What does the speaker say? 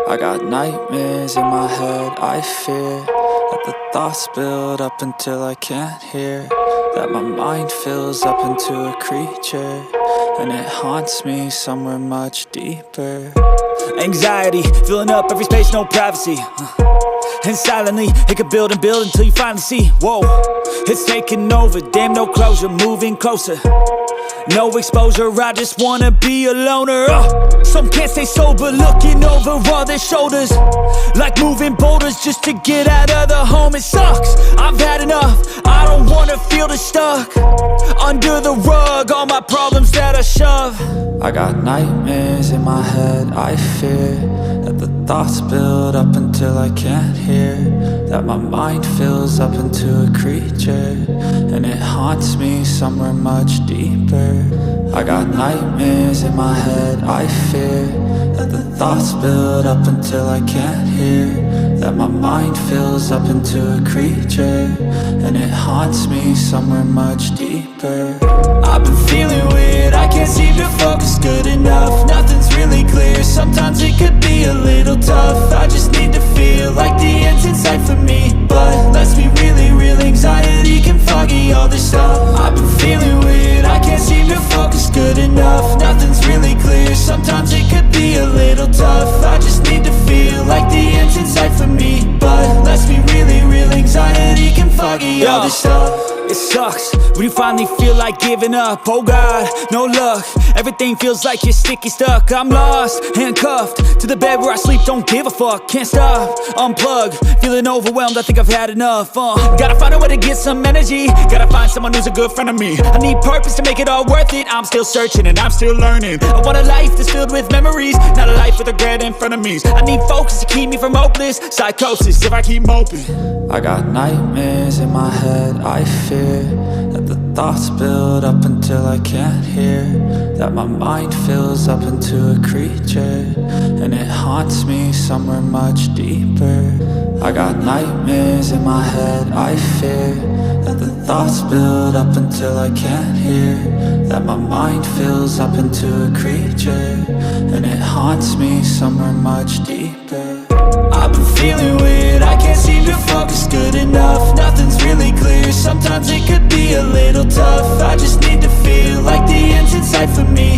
I got nightmares in my head, I fear that the thoughts build up until I can't hear, that my mind fills up into a creature, and it haunts me somewhere much deeper. Anxiety, filling up every space, no privacy. And silently, it could build and build until you finally see, whoa, it's taking over, damn no closure, moving closer. No exposure, I just wanna be a loner. Some can't stay sober, looking over all their shoulders, like moving boulders just to get out of the home. It sucks, I've had enough, I don't wanna feel the stuck under the rug, all my problems that I shove. I got nightmares in my head, I fear that the thoughts build up until I can't hear, that my mind fills up into a creature, and it haunts me somewhere much deeper. I got nightmares in my head, I fear that the thoughts build up until I can't hear, that my mind fills up into a creature, and it haunts me somewhere much deeper. I've been feeling weird, I can't seem to focus good enough, nothing's really clear, sometimes it could be a little tough. I just need to feel like the end's in sight for me, but let's be really real, anxiety can foggy all this stuff. I've been feeling weird, I can't seem to focus good enough, nothing's really clear, sometimes it could be a little tough. I just need to feel like the end's in sight for me, but let's be really real, anxiety can foggy all this stuff. It sucks when you finally feel like giving up. Oh God, no luck, everything feels like you're sticky stuck. I'm lost, handcuffed to the bed where I sleep, don't give a fuck. Can't stop, unplug, feeling overwhelmed, I think I've had enough. Gotta find a way to get some energy, gotta find someone who's a good friend of me. I need purpose to make it all worth it, I'm still searching and I'm still learning. I want a life that's filled with memories, not a life with regret in front of me. I need focus to keep me from hopeless psychosis if I keep moping. I got nightmares in my head, I fear that the thoughts build up until I can't hear, that my mind fills up into a creature, and it haunts me somewhere much deeper. I got nightmares in my head, I fear that the thoughts build up until I can't hear, that my mind fills up into a creature, and it haunts me somewhere much deeper. I've been feeling weird, I can't seem to focus good enough, nothing's really clear, sometimes it could be a little tough. I just need to feel like the end's in sight for me,